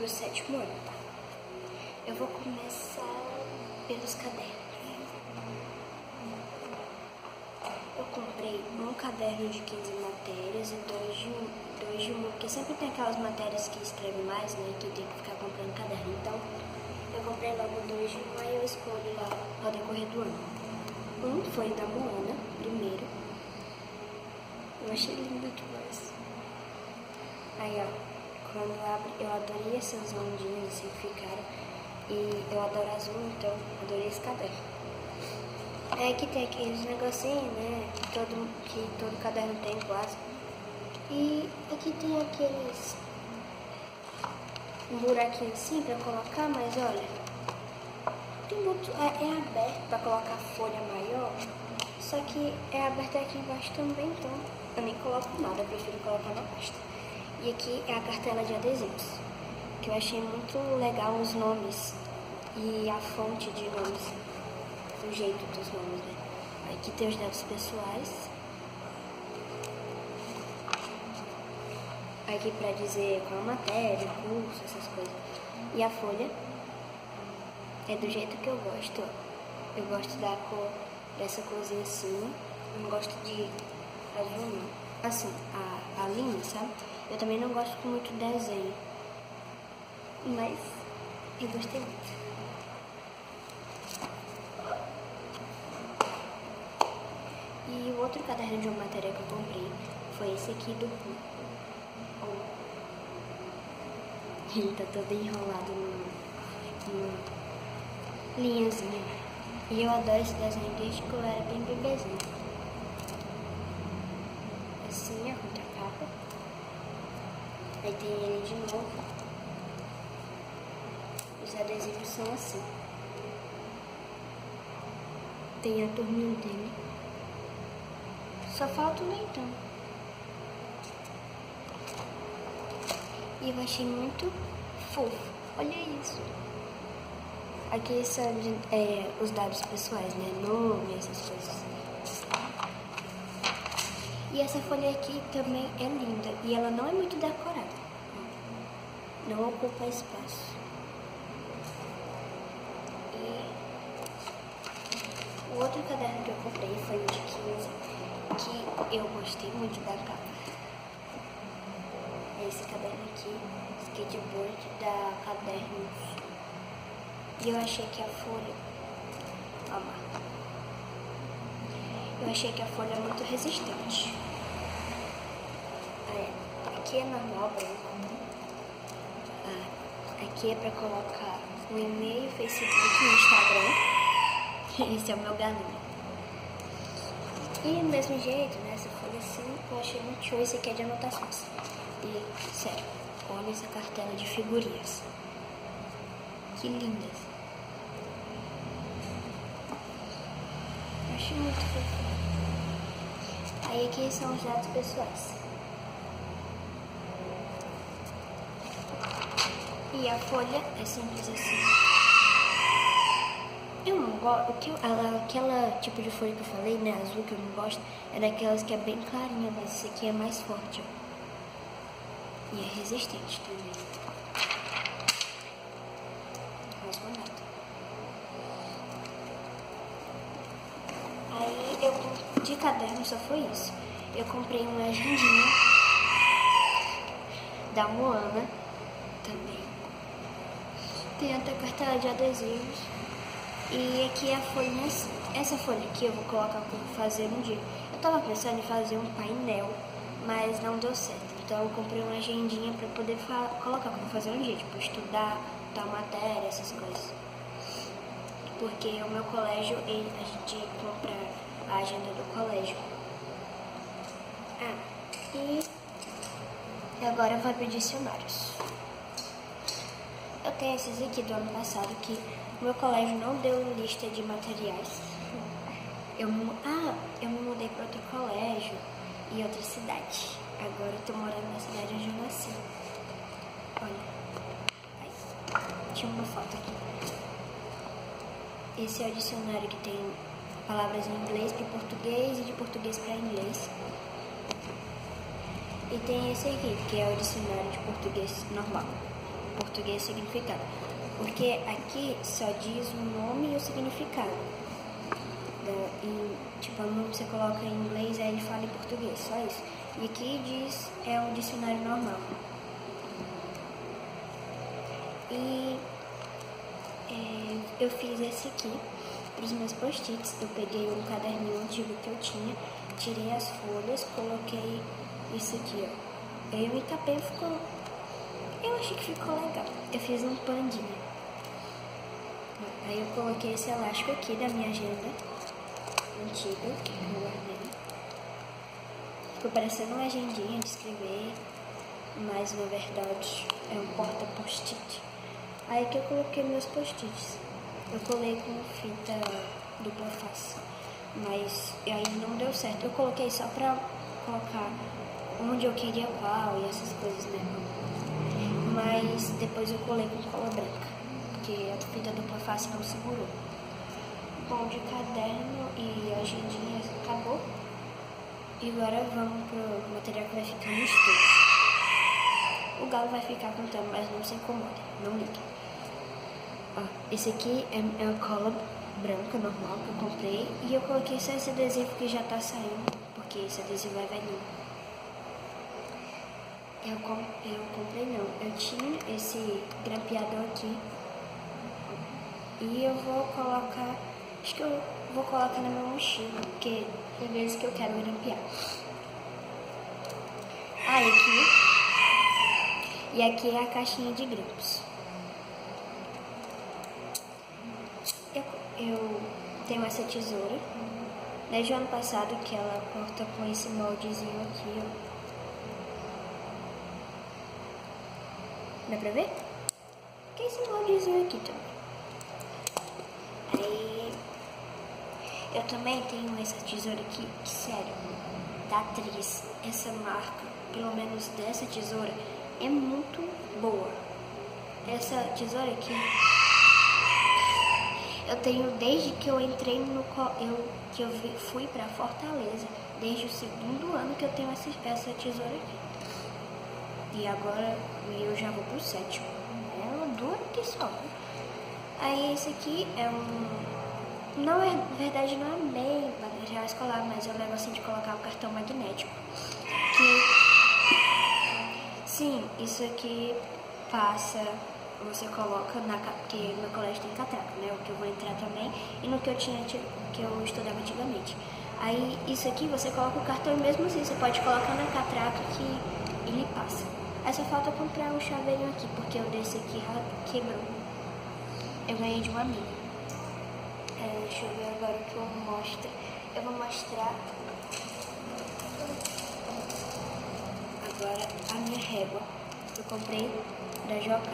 pro 7º ano, tá? Eu vou começar pelos cadernos. Eu comprei um caderno de 15 matérias e dois de humor, porque sempre tem aquelas matérias que escrevem mais, né, que tem que ficar comprando caderno. Então, eu comprei logo 2 de humor e eu escolho lá ao decorrer do ano. Um foi da Moana, primeiro. Eu achei lindo demais. Aí, ó, quando abre, eu adorei essas ondinhas assim que ficaram. E eu adoro azul, então adorei esse caderno. É que tem aqueles negocinhos, né? Que todo caderno tem quase. E aqui tem aqueles um buraquinho assim pra colocar, mas olha, tem muito, é aberto pra colocar folha maior, só que é aberto aqui embaixo também, então eu nem coloco nada, eu prefiro colocar na pasta. E aqui é a cartela de adesivos, que eu achei muito legal os nomes e a fonte de nomes, o jeito dos nomes, né? Aqui tem os dados pessoais. Aqui pra dizer qual a matéria, curso, essas coisas. E a folha é do jeito que eu gosto. Eu gosto da cor, dessa corzinha assim. Não gosto de azul, não. Assim, a linha, sabe? Eu também não gosto com muito desenho. Mas eu gostei muito. E o outro caderno de uma matéria que eu comprei foi esse aqui do Poo. Ele tá todo enrolado numa linhazinha. E eu adoro esse desenho desde que eu era bem bebezinho. Assim, a contracapa. Aí tem ele de novo. Os adesivos são assim. Tem a turminha dele. Só falta o leitão. E eu achei muito fofo. Olha isso. Aqui são os dados pessoais, né? Nome, essas coisas. E essa folha aqui também é linda. E ela não é muito decorada. Não ocupa espaço. E o outro caderno que eu comprei foi o de 15, que eu gostei muito da capa. Esse caderno aqui, skateboard da Cadernos. E eu achei que a folha... Eu achei que a folha é muito resistente. Aqui é normal, branco. Aqui é pra colocar o e-mail, Facebook e Instagram. Esse é o meu galinho. E do mesmo jeito, nessa folha assim, eu achei muito show. Esse aqui é de anotações. E, sério, olha essa cartela de figurinhas. Que lindas. Acho muito fofo. Aí aqui são os dados pessoais. E a folha é simples assim. Eu não gosto. Aquela tipo de folha que eu falei, né? Azul, que eu não gosto, é daquelas que é bem clarinha, mas esse aqui é mais forte, ó. E é resistente também. Rasgou nada. Aí de caderno só foi isso. Eu comprei uma agendinha da Moana também. Tem até cartela de adesivos. E aqui a folha, essa folha aqui eu vou colocar para fazer um dia. Eu tava pensando em fazer um painel, mas não deu certo. Então eu comprei uma agendinha para poder colocar como fazer um dia, tipo estudar, tal matéria, essas coisas. Porque o meu colégio, a gente compra a agenda do colégio. E agora eu vou para dicionários. Eu tenho esses aqui do ano passado que o meu colégio não deu lista de materiais. Eu me mudei para outro colégio em outra cidade. Agora eu tô morando na cidade onde eu nasci. Olha. Tinha uma foto aqui. Esse é o dicionário que tem palavras em inglês para português e de português para inglês. E tem esse aqui, que é o dicionário de português normal. português significado. Porque aqui só diz o nome e o significado. Tipo, o nome você coloca em inglês, aí ele fala em português, só isso. E aqui diz, é um dicionário normal. E eu fiz esse aqui para os meus post-its. Eu peguei um caderninho antigo que eu tinha, tirei as folhas, coloquei isso aqui, ó. Eu encapei, ficou... Eu achei que ficou legal. Eu fiz um pandinha. Aí eu coloquei esse elástico aqui da minha agenda antiga, que eu guardei. Ficou parecendo uma agendinha de escrever, mas na verdade é um porta-post-it. Aí que eu coloquei meus post-its. Eu colei com fita dupla face, mas aí não deu certo. Eu coloquei só pra colocar onde eu queria qual e essas coisas, né? Mas depois eu colei com cola branca, porque a fita dupla face não segurou. Bom, de caderno e agendinha acabou. E agora vamos pro material que vai ficar no estúdio. O Galo vai ficar contando, mas não se incomode, não ligue. Ó, esse aqui é uma cola branca normal que eu comprei. E eu coloquei só esse adesivo que já tá saindo, porque esse adesivo é velhinho. Eu comprei não, eu tinha esse grampeador aqui. E eu vou colocar, acho que eu vou colocar na minha mochila, porque tem vezes que eu quero grampear. Aí aqui, e aqui é a caixinha de grampos. Eu tenho essa tesoura, desde o ano passado que ela corta com esse moldezinho aqui, ó. Dá pra ver? Que é esse moldezinho aqui também. Aí, eu também tenho essa tesoura aqui, que sério, da Atriz. Essa marca, pelo menos dessa tesoura, é muito boa. Essa tesoura aqui, eu tenho desde que eu entrei que eu fui pra Fortaleza. Desde o segundo ano que eu tenho essa tesoura aqui. E agora eu já vou pro sétimo. Ela dura que só. Aí esse aqui é não é, na verdade não é bem material escolar, mas é um negocinho de colocar o cartão magnético. Sim, isso aqui passa, você coloca porque meu colégio tem catraca, né? O que eu vou entrar também, e no que eu estudava antigamente. Aí isso aqui você coloca o cartão e mesmo assim você pode colocar na catraca que ele passa. Aí só falta comprar um chaveirinho aqui, porque o desse aqui quebrou. Eu ganhei de uma amiga. Deixa eu ver agora o que eu mostro. Eu vou mostrar agora a minha régua. Eu comprei da Joca,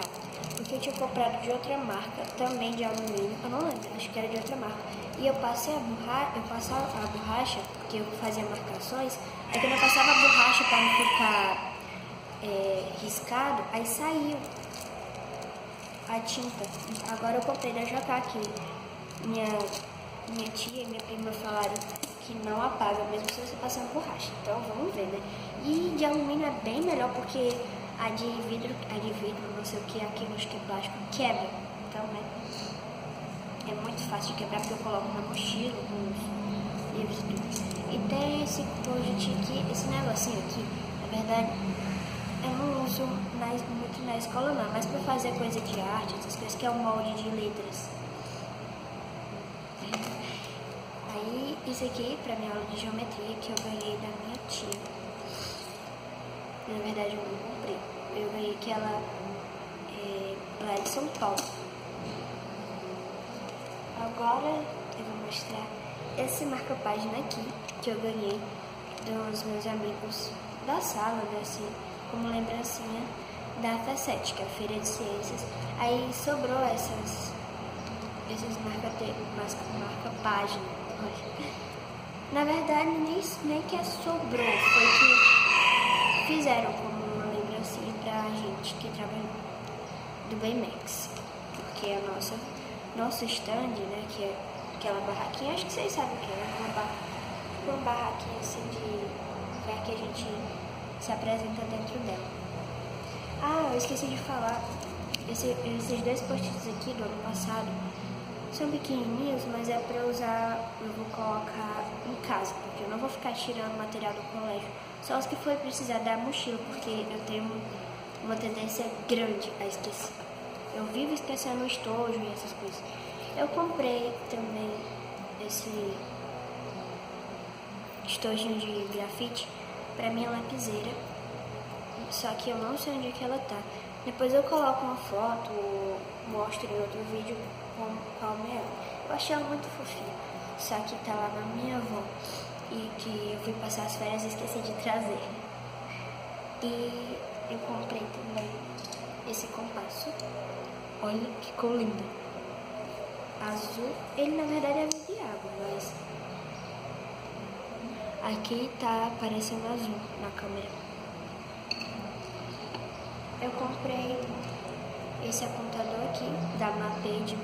porque eu tinha comprado de outra marca, também de alumínio. Eu não lembro, acho que era de outra marca. E eu passei passava a borracha, porque eu fazia marcações. Aí quando eu passava a borracha para não ficar riscado, aí saiu a tinta. Agora eu comprei da Joca, que minha tia e minha prima falaram que não apaga, mesmo se você passar borracha. Então vamos ver, né? E de alumínio é bem melhor, porque a de vidro, não sei o que, aquilo acho que é plástico, quebra. Então, né? É muito fácil de quebrar, porque eu coloco na mochila, nos livros e tudo. E tem esse projetinho aqui, esse negocinho aqui, na verdade, eu não uso muito na escola não, mas pra fazer coisa de arte, essas coisas, que é o molde de letras. Aí, isso aqui, pra minha aula de geometria, que eu ganhei da minha tia. Na verdade, eu não comprei. Eu ganhei que ela lá de São Paulo. Agora, eu vou mostrar esse marca-página aqui, que eu ganhei dos meus amigos da sala, né, assim, como lembrancinha da FESET, que é a Feira de Ciências. Aí sobrou esses marca-página. Na verdade, nem que sobrou, foi que fizeram como uma lembrancinha pra gente que trabalhou do Baymax. Porque a nosso stand, né, que é aquela barraquinha, acho que vocês sabem o que é, uma barraquinha assim de lugar que a gente se apresenta dentro dela. Ah, eu esqueci de falar Esses dois post-its aqui do ano passado são pequenininhos, mas é pra usar, eu vou colocar em casa, porque eu não vou ficar tirando material do colégio. Só os que for precisar da mochila, porque eu tenho uma tendência grande a esquecer. Eu vivo esquecendo o estojo e essas coisas. Eu comprei também esse estojinho de grafite pra minha lapiseira, só que eu não sei onde é que ela tá. Depois eu coloco uma foto ou mostro em outro vídeo qual é ela. Eu achei ela muito fofinha, só que tá lá na minha avó e que eu fui passar as férias e esqueci de trazer. E eu comprei também esse compasso. Olha que cor linda. Azul. Ele na verdade é de água, mas aqui tá parecendo azul na câmera. Eu comprei esse apontador aqui da Maped,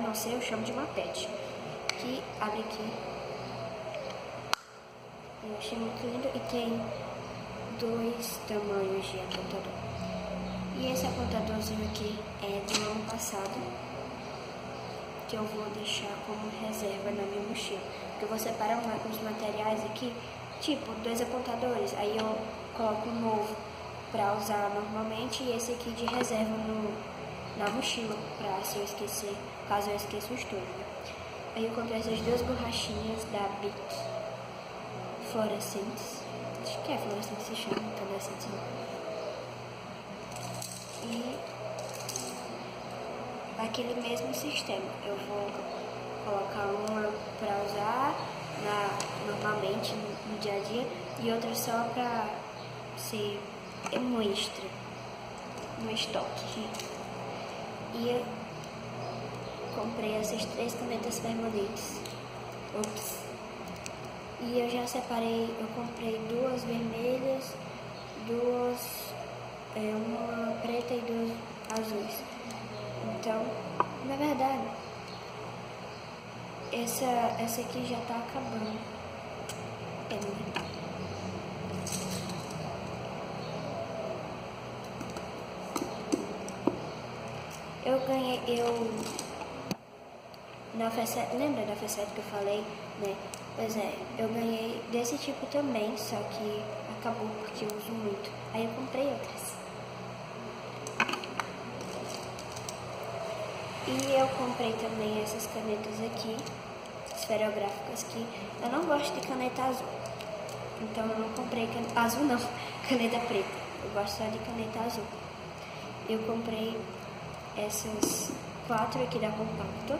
não sei, eu chamo de Maped. Que abre aqui. Eu achei muito lindo e tem dois tamanhos de apontador. E esse apontadorzinho aqui é do ano passado, que eu vou deixar como reserva na minha mochila. Porque eu vou separar os materiais aqui, tipo, dois apontadores, aí eu coloco um novo pra usar normalmente e esse aqui de reserva na mochila, pra se eu esquecer, caso eu esqueça o estojo, né? Aí eu comprei essas duas borrachinhas da Bic fluorescentes. Acho que é fluorescente se chama, fluorescente não. E aquele mesmo sistema, eu vou colocar uma para usar normalmente no dia a dia e outra só para ser um extra, no estoque. E eu comprei essas 3 canetas permanentes. Ops. E eu já separei, eu comprei 2 vermelhas, uma preta e 2 azuis. Então, na verdade, essa aqui já tá acabando. Na FESET, lembra da FESET que eu falei, né? Pois é, eu ganhei desse tipo também, só que acabou porque eu uso muito. Aí eu comprei outras. E eu comprei também essas canetas aqui, esferográficas, que eu não gosto de caneta azul. Então eu não comprei azul não, caneta preta. Eu gosto só de caneta azul. Eu comprei essas 4 aqui da Compacto.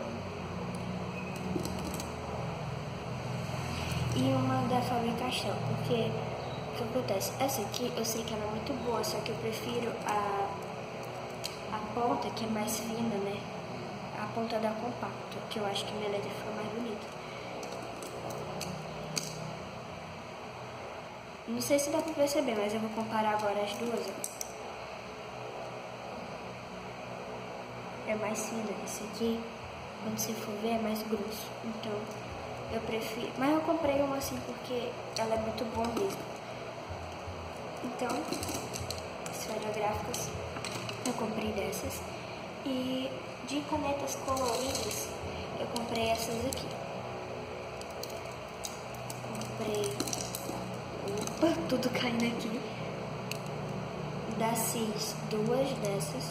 E uma da Faber-Castell, porque o que acontece? Essa aqui eu sei que ela é muito boa, só que eu prefiro a ponta que é mais fina, né? A ponta da Compacto, que eu acho que minha letra fica mais bonita. Não sei se dá pra perceber, mas eu vou comparar agora as duas. É mais fina, esse aqui, quando você for ver, é mais grosso. Então, eu prefiro, mas eu comprei uma assim porque ela é muito boa mesmo. Então, esferográficas, eu comprei dessas. E de canetas coloridas, eu comprei essas aqui. Comprei, opa, tudo caindo aqui. Da CIS, 2 dessas,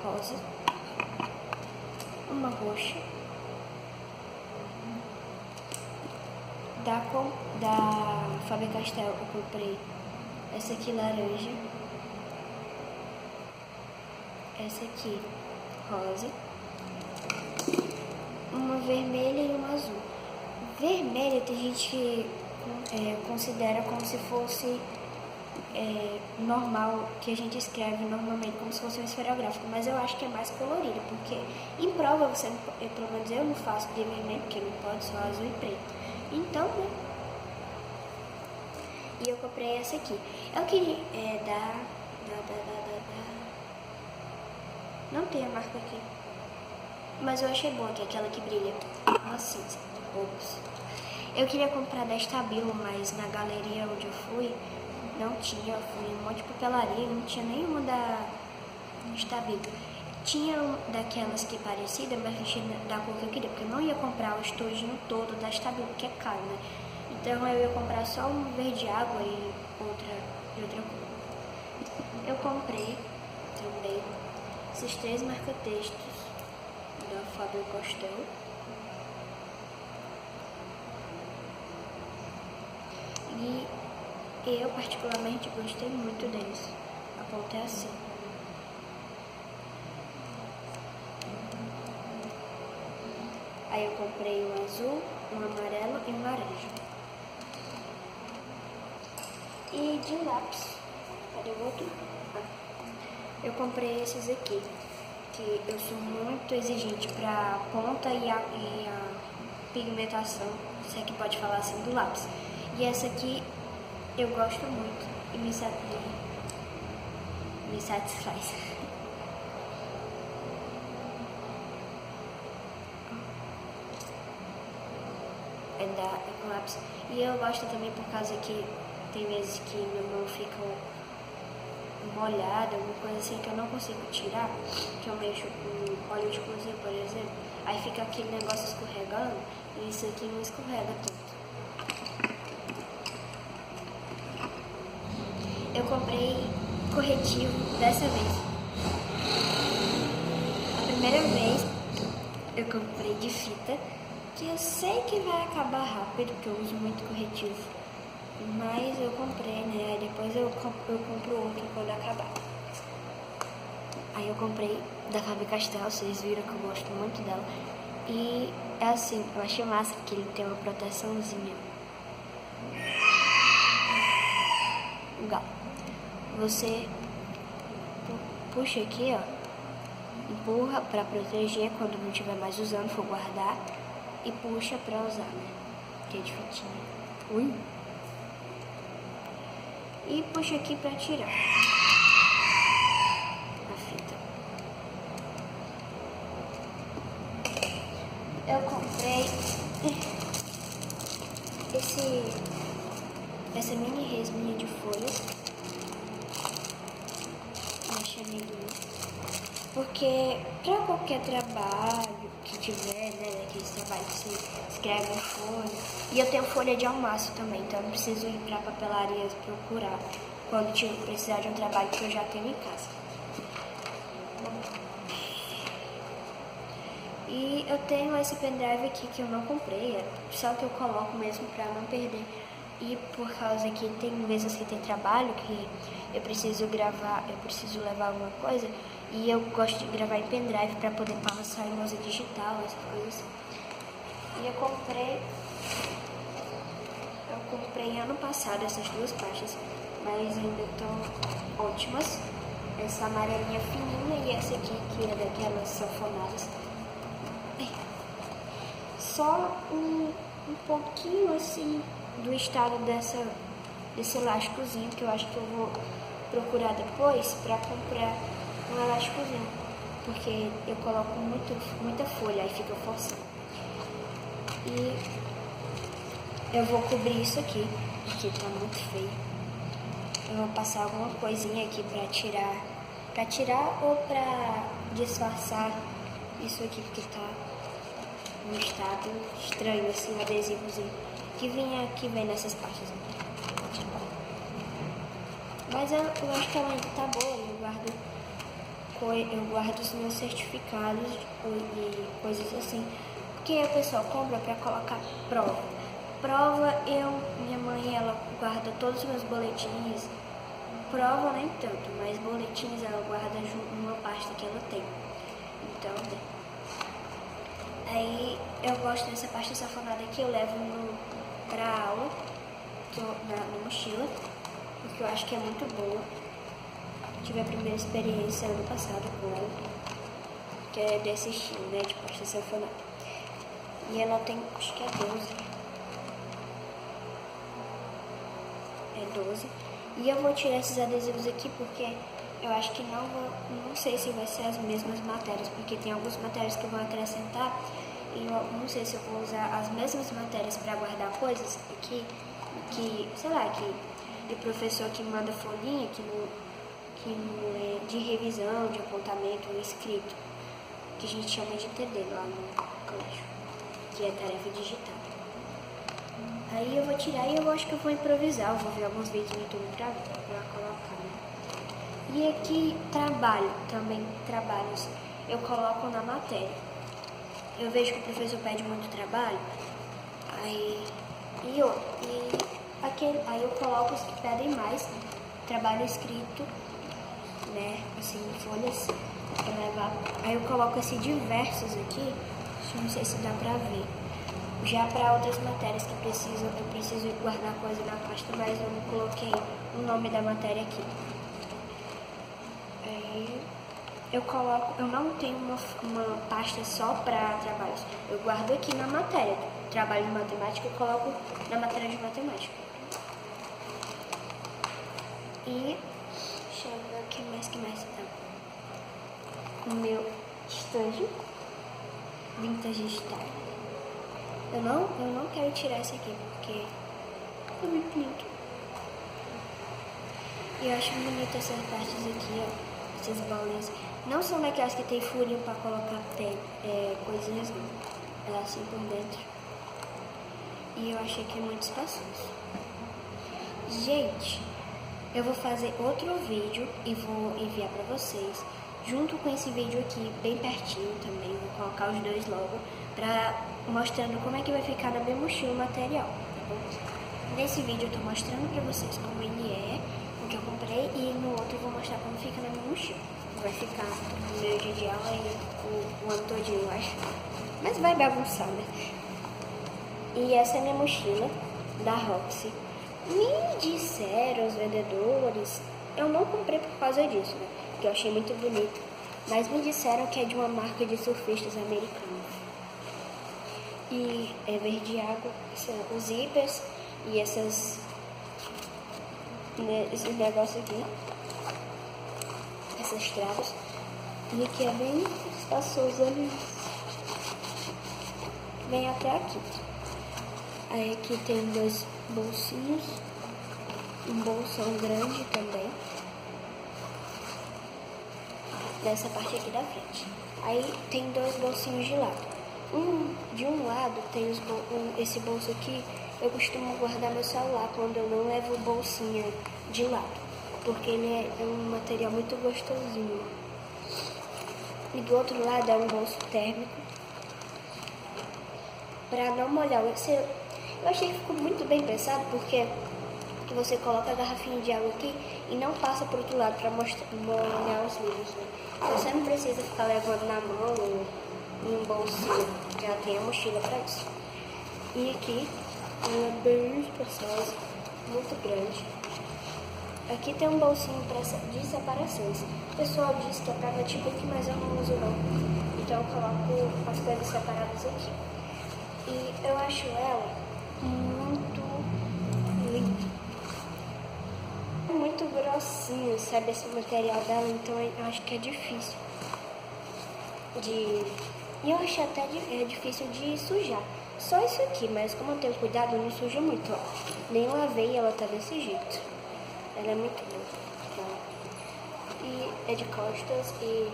rosa, uma roxa. Da Faber-Castell eu comprei essa aqui laranja, essa aqui rosa, uma vermelha e uma azul. Vermelha tem gente que considera como se fosse normal, que a gente escreve normalmente como se fosse um esferográfico, mas eu acho que é mais colorida, porque em prova você, pelo menos eu não faço de vermelho, porque não pode, só azul e preto. Então, né? E eu comprei essa aqui. Eu queria não tem a marca aqui, mas eu achei boa, que é aquela que brilha, uma cinza. Ops. Eu queria comprar da Stabilo, mas na galeria onde eu fui não tinha, eu fui em um monte de papelaria, não tinha nenhuma da Stabilo. Tinha daquelas que parecida, mas não tinha da cor que eu queria, porque eu não ia comprar o estojinho todo da Stabilo, que é caro, né? Então eu ia comprar só um verde água e outra cor. Eu comprei também esses 3 marca-textos da Faber-Castell. E eu particularmente gostei muito deles. A ponta é assim. Aí eu comprei um azul, um amarelo e um laranja. E de lápis, cadê o outro? Eu comprei esses aqui, que eu sou muito exigente para ponta e a pigmentação, se é que pode falar assim, do lápis. E essa aqui eu gosto muito e me satisfaz. É com lápis. E eu gosto também por causa que tem vezes que minha mão fica molhada, alguma coisa assim que eu não consigo tirar, que eu mexo com óleo de cozinha, por exemplo, aí fica aquele negócio escorregando e isso aqui não escorrega tanto. Eu comprei corretivo dessa vez. A primeira vez eu comprei de fita, que eu sei que vai acabar rápido, porque eu uso muito corretivo. Mas eu comprei, né? Aí depois eu compro outro quando acabar. Aí eu comprei da Faber-Castell, vocês viram que eu gosto muito dela. E é assim, eu achei massa que ele tem uma proteçãozinha. Legal. Você puxa aqui, ó. Empurra pra proteger quando não estiver mais usando, for guardar. E puxa pra usar, né? Que é de fitinha. Ui! E puxa aqui pra tirar a fita. Eu comprei essa mini resminha de folhas. Eu chamei porque pra qualquer trabalho que tiver, né, aqueles trabalhos que você escreve em folha, e eu tenho folha de almaço também, então eu não preciso ir pra papelaria procurar quando precisar de um trabalho que eu já tenho em casa. E eu tenho esse pendrive aqui que eu não comprei, só que eu coloco mesmo pra não perder. E por causa que tem vezes que tem trabalho que eu preciso gravar, eu preciso levar alguma coisa, e eu gosto de gravar em pendrive para poder passar em lousa digital, essas coisas. E eu comprei ano passado essas 2 pastas, mas ainda estão ótimas. Essa amarelinha fininha e essa aqui que é daquelas sanfonadas. Só um pouquinho assim do estado desse elásticozinho, que eu acho que eu vou procurar depois para comprar um elásticozinho, porque eu coloco muita folha, aí fica forçando. E eu vou cobrir isso aqui, porque tá muito feio. Eu vou passar alguma coisinha aqui pra tirar ou pra disfarçar isso aqui, porque tá num estado estranho, assim, um adesivozinho que vem nessas partes. Mas eu acho que ela ainda tá boa, eu guardo os meus certificados e coisas assim, porque o pessoal compra pra colocar prova. Minha mãe, ela guarda todos os meus boletins, prova nem tanto, mas boletins ela guarda numa pasta que ela tem. Então, aí eu gosto dessa pasta safonada que eu levo pra aula, na mochila, porque eu acho que é muito boa. Tive a primeira experiência ano passado com ela, que é desse estilo, né, de pasta safonada. E ela tem, acho que é 12. É 12. E eu vou tirar esses adesivos aqui porque eu acho que não sei se vai ser as mesmas matérias, porque tem algumas matérias que eu vou acrescentar e eu não sei se eu vou usar as mesmas matérias para guardar coisas aqui, que, sei lá, que de professor que manda folhinha, que não é de revisão, de apontamento, escrito, que a gente chama de TD lá no colégio, que é tarefa digital. Aí eu vou tirar e eu acho que eu vou improvisar, eu vou ver alguns vídeos no YouTube pra colocar, né? E aqui trabalhos, eu coloco na matéria. Eu vejo que o professor pede muito trabalho, aí eu coloco os que pedem mais, trabalho escrito, né, assim, em folhas, pra levar. Aí eu coloco esse diversos aqui, não sei se dá pra ver. Já para outras matérias que eu preciso guardar coisa na pasta, mas eu não coloquei o nome da matéria aqui. Aí eu não tenho uma pasta só para trabalhos. Eu guardo aqui na matéria. Trabalho de matemática, eu coloco na matéria de matemática. E deixa eu ver o que mais tá. O meu estojo Vintage Style. Eu não quero tirar esse aqui porque é muito bonito. E eu acho bonito essas partes aqui, ó. Essas bolinhas. Não são daquelas que tem furinho pra colocar coisinhas, não. É assim por dentro. E eu achei que é muito espaçoso. Gente, eu vou fazer outro vídeo e vou enviar pra vocês. Junto com esse vídeo aqui, bem pertinho também. Vou colocar os dois logo mostrando como é que vai ficar na minha mochila o material, tá bom? Nesse vídeo eu tô mostrando pra vocês como ele é, o que eu comprei, e no outro eu vou mostrar como fica na minha mochila. Vai ficar no meu dia de aula aí o ano todinho, eu acho. Mas vai bagunçar, né? E essa é a minha mochila da Roxy. Me disseram os vendedores, eu não comprei por causa disso, né? Que eu achei muito bonito. Mas me disseram que é de uma marca de surfistas americanos. E é verde água, os zíperes e esses negócios aqui, essas travas. E aqui é bem espaçoso ali. Vem até aqui. Aí aqui tem dois bolsinhos, um bolsão grande também, nessa parte aqui da frente. Aí tem dois bolsinhos de lado. De um lado tem esse bolso aqui, eu costumo guardar meu celular quando eu não levo bolsinha de lado, porque ele é um material muito gostosinho. E do outro lado é um bolso térmico, para não molhar. Eu achei que ficou muito bem pensado, porque você coloca a garrafinha de água aqui e não passa para o outro lado para molhar os livros, né? Você não precisa ficar levando na mão ou em um bolsinho, já tem a mochila para isso. E aqui ela é bem espaçosa, muito grande. Aqui tem um bolsinho de separações. O pessoal diz que é para notebook, mas eu não uso não. Então eu coloco as coisas separadas aqui. E eu acho ela muito linda. Muito grossinho, sabe, esse material dela, então eu acho que é difícil E eu acho até difícil de sujar. Só isso aqui, mas como eu tenho cuidado, não suja muito, ó. Nem lavei e ela tá desse jeito. Ela é muito boa. E é de costas, e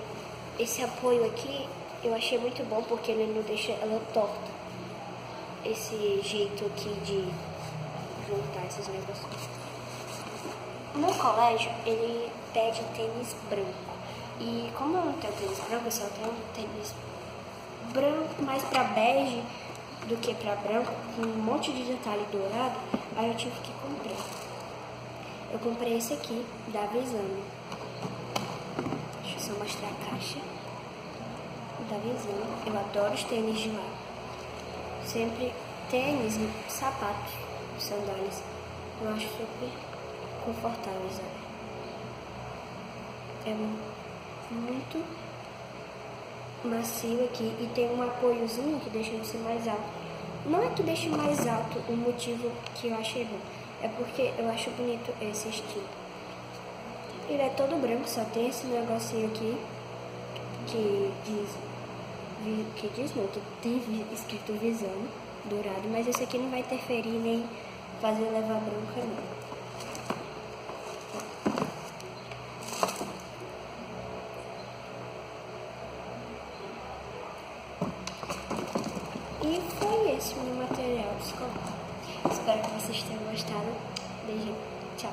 esse apoio aqui eu achei muito bom porque ele não deixa ela torta. Esse jeito aqui de juntar esses negócios. No colégio, ele pede tênis branco. E como eu não tenho tênis branco, eu só tenho tênis branco, mais pra bege do que pra branco, com um monte de detalhe dourado, aí eu tive que comprar. Eu comprei esse aqui, da Visano. Deixa eu só mostrar a caixa. Da Visano. Eu adoro os tênis de lá. Sempre tênis, sapatos, sandálias. Eu acho super confortáveis, sabe? É muito macio aqui e tem um apoiozinho que deixa ele ser mais alto. Não é que deixe mais alto o motivo que eu achei bom, é porque eu acho bonito esse estilo. Ele é todo branco, só tem esse negocinho aqui que tem escrito Visano, dourado, mas esse aqui não vai interferir nem fazer levar branca não. espero que vocês tenham gostado. Beijo, tchau.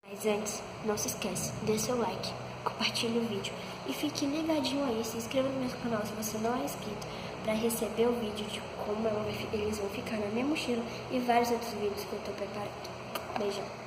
Mas antes, não se esquece, dê seu like, compartilhe o vídeo e fique ligadinho aí, se inscreva no meu canal se você não é inscrito, para receber o vídeo de como eles vão ficar na minha mochila e vários outros vídeos que eu tô preparando. Beijão.